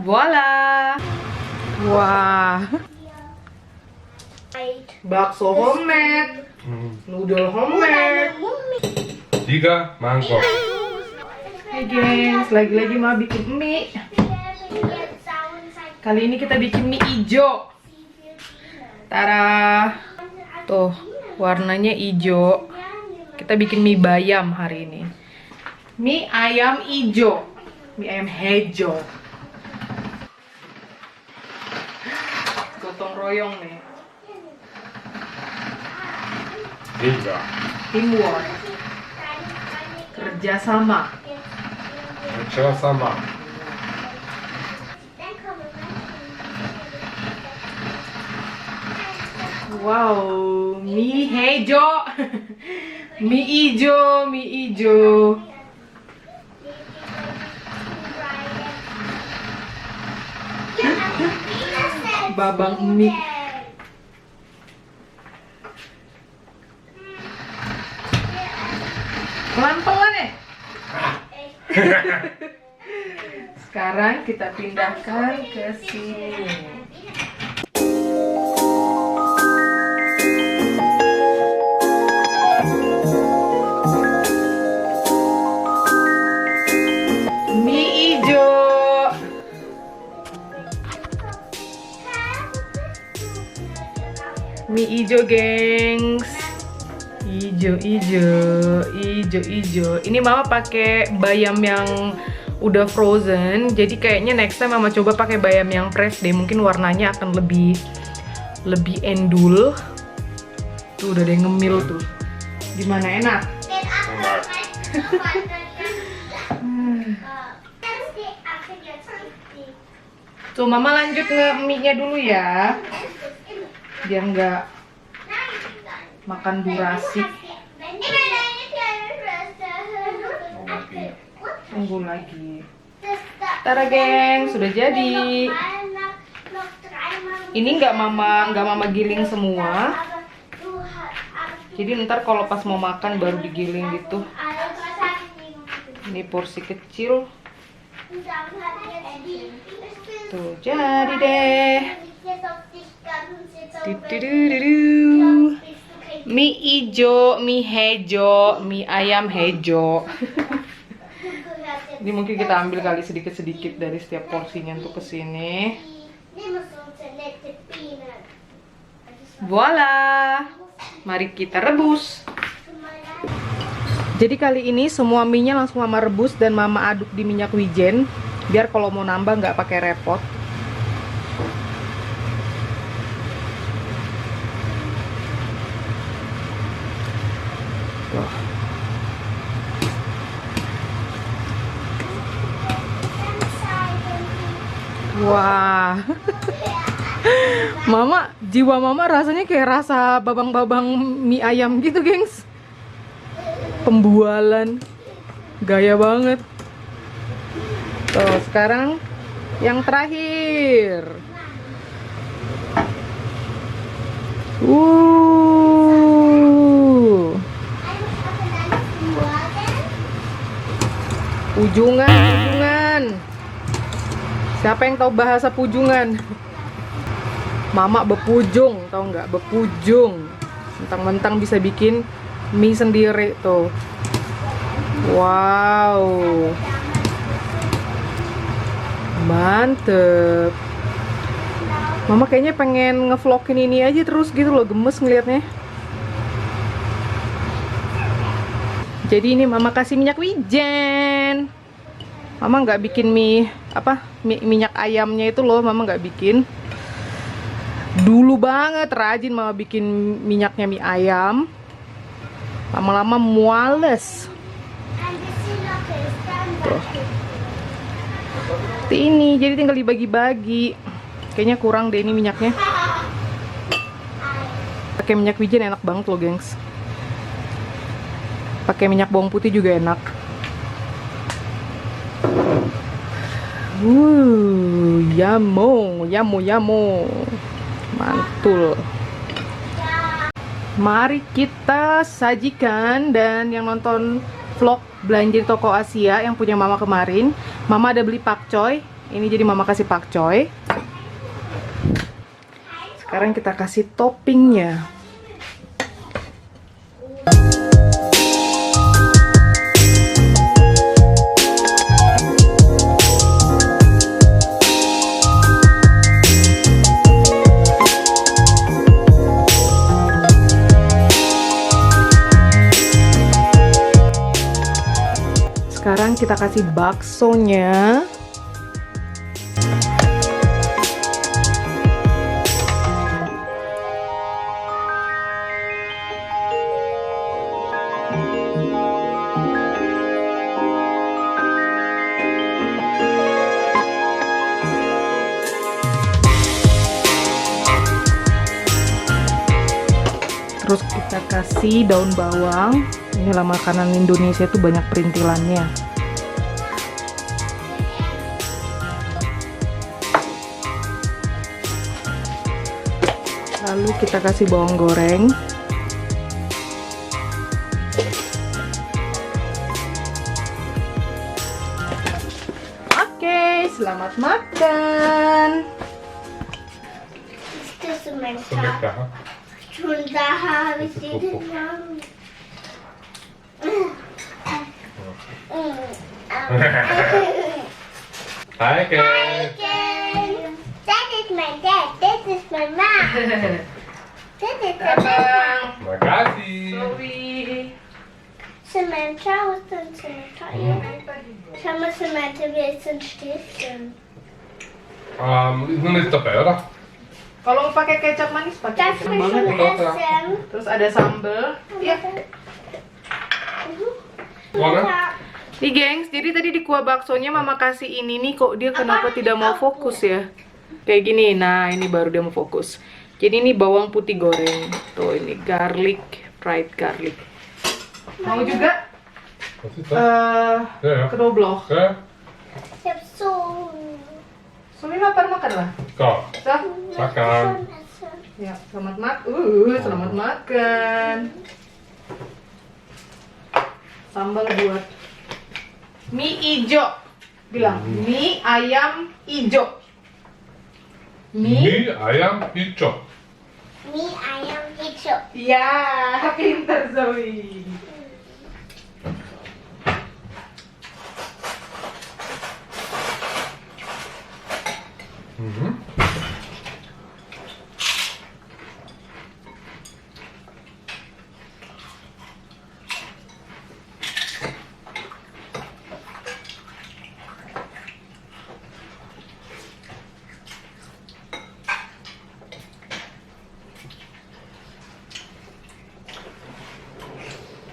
Voila. Wah. Bakso homemade, noodle homemade. 3 mangkok. Hai gengs, lagi-lagi mau bikin mie. Kali ini kita bikin mie hijau. Tara. Tuh, warnanya hijau. Kita bikin mie bayam hari ini. Mie ayam hijau. Mie ayam hijau. Gotong royong nih. 3. Teamwork. Kerjasama. Sama. Wow, mie hijau. Mie hijau, mie hijau. Babang mie. Pelan-pelan ya. Sekarang kita pindahkan ke sini. Mie hijau. Mie hijau, gengs. Hijau. Ini mama pakai bayam yang udah frozen. Jadi kayaknya next time mama coba pakai bayam yang fresh deh. Mungkin warnanya akan lebih endul. Tuh udah ada yang ngemil tuh. Gimana, enak? Tuh mama lanjut nge-mie-nya dulu ya. Biar nggak makan durasi. Tunggu lagi. Tara geng, sudah jadi. Ini nggak mama giling semua. Jadi ntar kalau pas mau makan baru digiling gitu. Ini porsi kecil. Tuh jadi deh. Mie hijau, mie hijau, mie ayam hijau. Ini mungkin kita ambil kali sedikit-sedikit dari setiap porsinya untuk kesini. Voila, mari kita rebus. Jadi kali ini semua mie-nya langsung mama rebus dan mama aduk di minyak wijen, biar kalau mau nambah nggak pakai repot. Wah, jiwa mama rasanya kayak rasa babang-babang mie ayam gitu, gengs. Pembualan, gaya banget. Tuh, sekarang yang terakhir. Pujungan. Siapa yang tahu bahasa pujungan? Mama bepujung, tahu nggak? Bepujung. Mentang-mentang bisa bikin mie sendiri tuh. Wow. Mantep. Mama kayaknya pengen ngevlogin ini aja terus gitu loh, gemes ngeliatnya. Jadi ini mama kasih minyak wijen. Mama nggak bikin minyak ayamnya itu loh, mama nggak bikin. Dulu banget rajin mama bikin minyaknya mie ayam. Lama-lama muales. Tuh. Seperti ini, jadi tinggal dibagi-bagi. Kayaknya kurang deh ini minyaknya. Pakai minyak wijen enak banget loh, gengs. Pakai minyak bawang putih juga enak. Yamo. Mantul. Mari kita sajikan, dan yang nonton vlog belanja di toko Asia yang punya mama kemarin, mama ada beli pakcoy. Ini jadi mama kasih pakcoy. Sekarang kita kasih toppingnya. Sekarang kita kasih baksonya. Terus kita kasih daun bawang. Inilah makanan Indonesia itu banyak perintilannya. Lalu kita kasih bawang goreng. Oke, selamat makan. Sementara. Sudah habis itu. Hai Ken. That is my dad. This is my mom. This is my mom. Makasih. Sorry. Samantha, was denn Samantha? Schau mal, Samantha, wie ist ein Stiftchen? Non è tapera. Kalau mau pakai kecap manis pakai Darf kecap ich banget. schon essen? Terus ada sambal. Iya. Buona? Nih gengs, jadi tadi di kuah baksonya mama kasih ini nih, kok dia kenapa tidak mau fokus ya? Kayak gini, nah ini baru dia mau fokus. Jadi ini bawang putih goreng. Tuh ini garlic, fried garlic. Mau juga Wat is dat? Ja. knobloch. Ja. Ich hab so. Suami lapar makan lah. Kom. So, Makan. ya selamat selamat makan. Sambal buat mie ijo. Bilang mie ayam ijo. Mie? Mie, ayam, hijau. Mie ayam hijau. Ya, pinter Zoe. Mhm.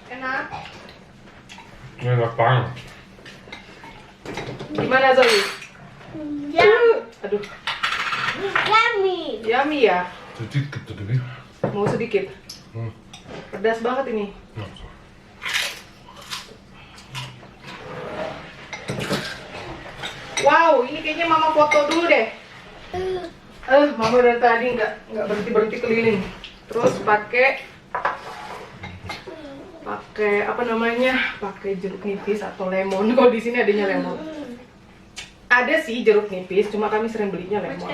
Enak. Enak banget. Gimana Zoe? Yum. Aduh, Yummy. yummy ya. Sedikit tadi. Mau sedikit. Pedas banget ini. Nou, zo. Wow, ini kayaknya mama foto dulu deh. Mama dari tadi nggak berhenti keliling. Terus pakai apa namanya? Pakai jeruk nipis atau lemon. Kalau di sini adanya lemon. Ada sih jeruk nipis, cuma kami sering belinya lemon.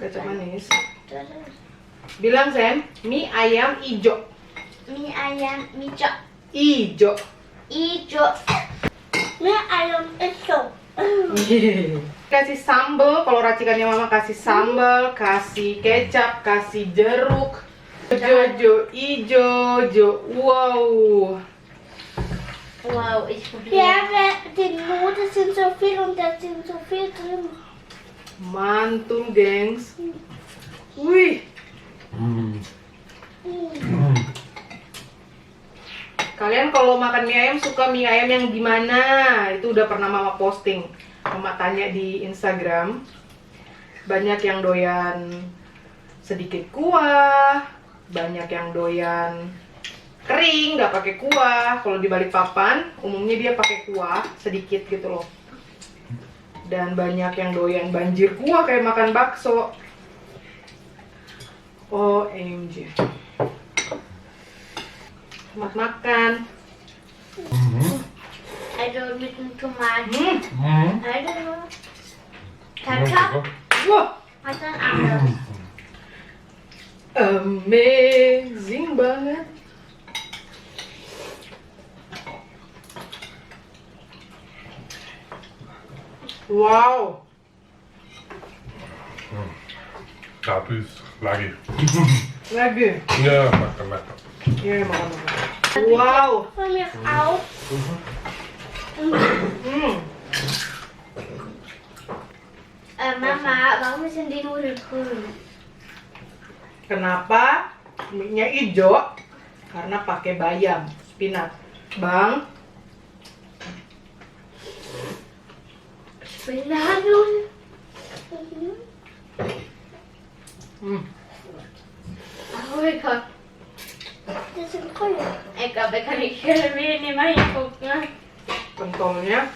Kecap manis. Bilang Sam, mie ayam ijo. Mie ayam hijau. Ijo. Hijau. Mie ayam hijau. Kasih sambal, kalau racikannya mama kasih sambal, kasih kecap, kasih jeruk. Jojo, ijo. Wow. Wow, ich probiere. Ja, die Noten sind so viel und da sind so viel drin. Mantul, gengs. Wih. Kalian kalau makan mie ayam suka mie ayam yang gimana? Itu udah pernah mama posting. Mama tanya di Instagram. Banyak yang doyan sedikit kuah, banyak yang doyan kering, nggak pakai kuah. Kalau di Balikpapan, umumnya dia pakai kuah sedikit gitu loh. Dan banyak yang doyan banjir kuah kayak makan bakso. OMG. Selamat makan. Also mit den Tomaten. Mhm. Also Ja, Ketchup. Wah, Was dann anders? amazing banget. Wow. Habis lagi. Lagi. Ja, makan makan. Iya, makan. Wow. Von mir auch. Mama, warum sind die Nudeln grün? Kenapa mie-nya hijau? Karena pakai bayam, spinat. Bang, Spinatnudeln. Oh mein Gott. Das sind grün. Ich glaube, ich kann nicht wieder mal hingucken. Ne? pentolnya.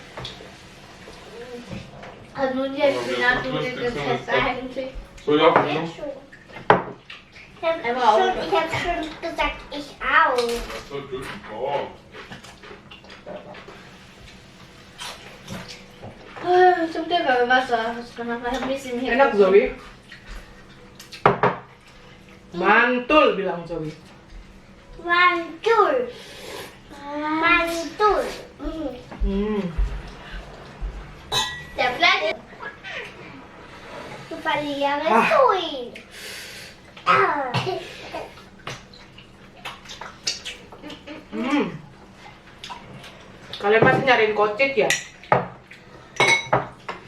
Also nur die Spinatnudeln sind fest eigentlich. So, ja, ja. Ich hab schon gesagt, ich auch. So, gut. Oh. Zum Glück habe ich Wasser. Das kann noch ein bisschen hier. Enak Zoe. Mantul bilang Zoe. Mantul. Mantul. Der Fleisch. Du verlierst Zoe. Kalian masih nyariin kocek ya?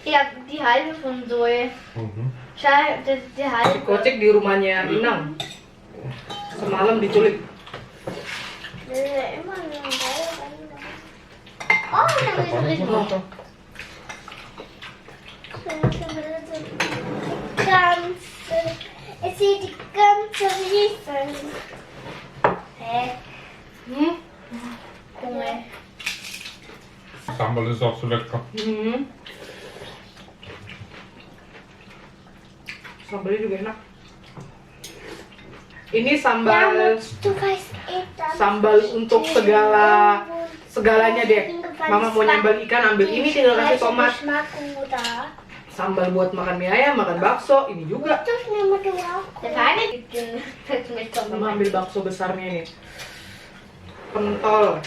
Ja, die halbe von Zoe. Mhm. Schau, die Si halbe. kocek di rumahnya Inang. Semalam diculik. Das ist ja immer nur ein halber. Oh, dann ist es richtig. Makan. Ganze. Ich sehe die ganze Riesen. Hä? Junge. Sambal ist auch so lecker. Sambalnya juga enak. Ini sambal Du weißt sambal untuk segalanya deh. Mama mau nyambal ikan, ambil ini, tinggal kasih tomat. Sambal buat makan mie ayam, makan bakso, ini juga. Der Feine gibt den Fett mit Mama ambil bakso besarnya ini. Pentol.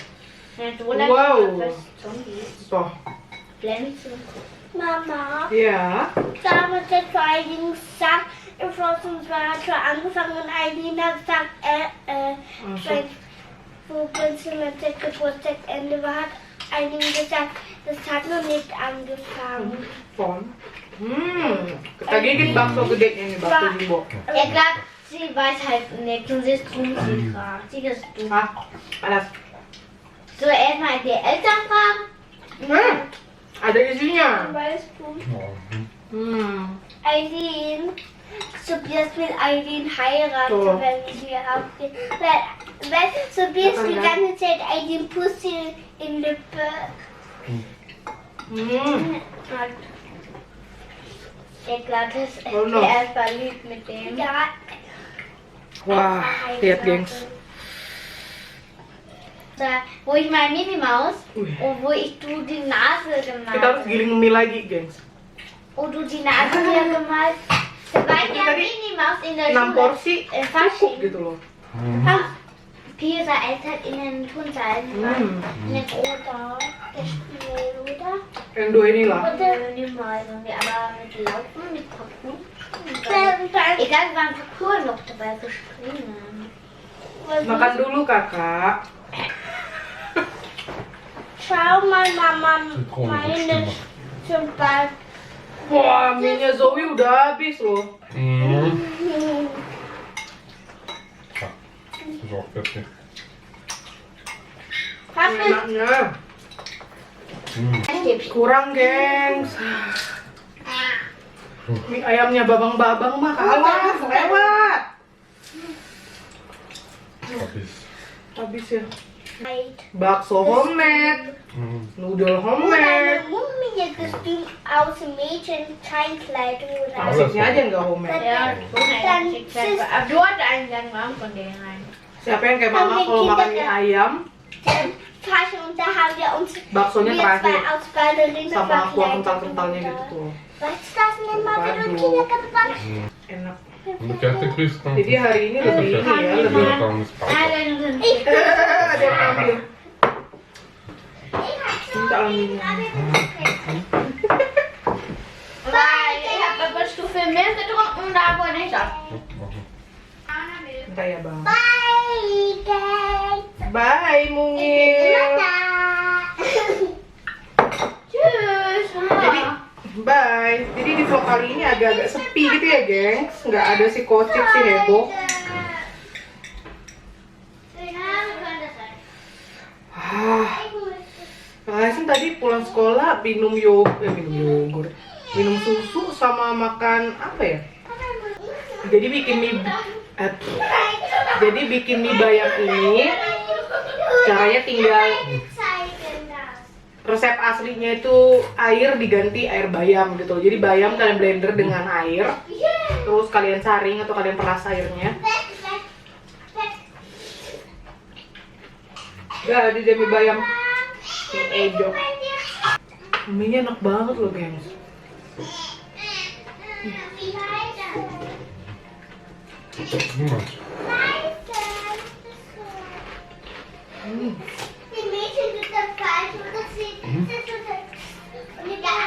Wow. Toh. Mama, Ya. damals hat vor einigen gesagt, im Frostenwater angefangen und Eileen hat gesagt, wo Prinzessin Geburtstagsende war, hat Eileen gesagt, das hat noch nicht angefangen. Pon. Kita gigit bakso gedenya nih, bakso jumbo. Er glaubt, sie weiß halt nicht und sie ist unsicher. Sie ist dumm. Ah, panas. So, erstmal die Eltern fragen. Ada isinya. Weißt du? Mhm. Eileen, Tobias will Eileen heiraten, So. wenn sie aufgeht. Weil Tobias die ganze Zeit Eileen Pussy in Lippe. Ich glaube, das ist Oh no. er ist verliebt mit dem. Ja. Wah, lihat gengs. Da, wo ich meine Minimaus Wih. und wo ich du die Nase gemalt Kita harus giling mie lagi, gengs. Oh, du die Nase hier gemalt. Da war ja Tadi Minimaus in der 6 Schule. porsi cukup Fasching. gitu loh. Pisa Eltern in den Turnsaal in den Oder gespielt, oder? Yang dua inilah. Minimal, aber mit Laufen, mit Parcours. Egal, wir waren Parcours noch dabei für Springen. Makan dulu kakak. Schau mal, Mama, Zitrone meine bestimmt. zum Beispiel. Wah, mie-nya Zoe udah habis loh. Mhm. Ja, das ist auch fertig. Enaknya. Kurang, gengs. Mie ayamnya babang-babang mah kalah, lewat. Habis. Habis ya. Bakso homemade, Mhm. noodle Deine homemade. Mumie gespült aus Mädchenkleinkleidung oder Nasibnya aja nggak homemade. Ja, aber du hast eigentlich einen Raum von denen rein. Siapa yang kayak mama kalau makan mie ayam Tasche und da haben wir uns Baksonya wir zwei terakhir aus Ballerina sama kuah verkleidet. kental-kentalnya gitu tuh. Was ist das denn mal für Waduh. Kindergeburtstag? Enak. Eine Kette kriegst du. Jadi hari ini lebih ini ya, lebih Ich bin ada yang ambil. Minta aluminium. Weil ich habe aber Stufe mehr getrunken, da wurde ich das. Bentar ya bang. Bye, guys. Bye Mungil. Tschüss. Jadi bye. Jadi di vlog kali ini agak-agak sepi gitu ya gengs. Nggak ada si Kocik si heboh. Alasan tadi pulang sekolah minum yogurt, minum susu sama makan apa ya? Jadi bikin mie bayam ini caranya tinggal resep aslinya itu air diganti air bayam gitu. Jadi bayam kalian blender dengan air, terus kalian saring atau kalian peras airnya. Gak ada mie bayam yang ejo. Mie-nya enak banget loh gengs. Niemand. Die Mädchen sind das falsch und das sieht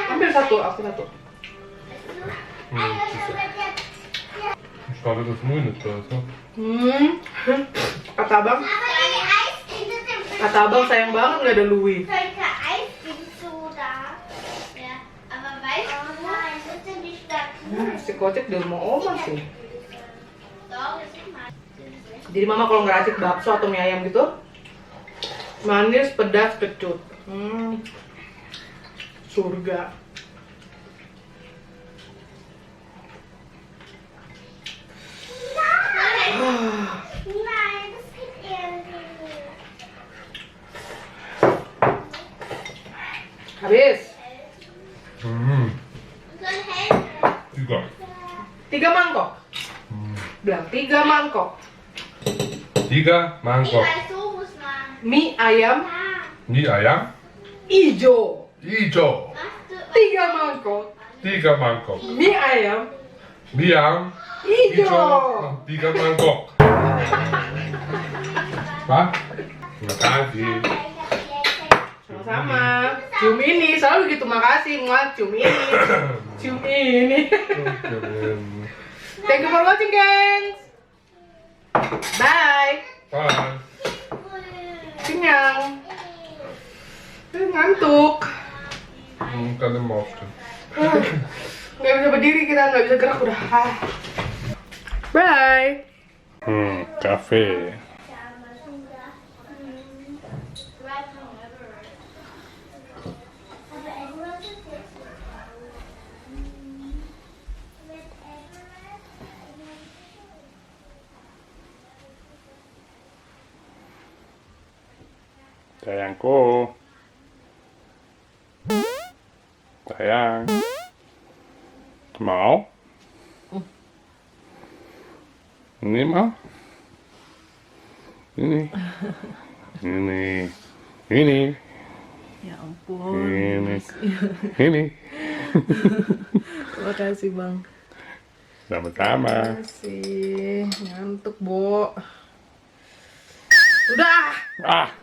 Ambil satu, aku satu. Schade, dass Mui nicht da ist. Ne? Kata abang sayang banget nggak ada Louis. Si Kocek di rumah oma sih. Jadi mama kalau nggak racik bakso atau mie ayam gitu, manis, pedas, kecut. Surga. Habis. Tiga. 3 mangkok. Bilang 3 mangkok. 3 mangkok. Mie ayam Mie ayam. ijo. Ijo. 3 mangkok. 3 mangkok. Mie ayam Mie ayam. ijo. 3 mangkok. Pak? Makasih. Sama-sama. Cium ini, selalu gitu. Makasih, muat. Cium ini. Cium ini. Thank you for watching, guys. Bye. Bye. Kenyang. Ngantuk. Kan im Aufstehen. Nggak bisa berdiri kita, nggak bisa gerak udah. Bye. Kaffee. Sayangku. Sayang. Mau? Ini mau? Ini. Ini. Ya ampun. Ini. Makasih bang. Sama-sama. Makasih. Ngantuk, Bo. Udah. Ah.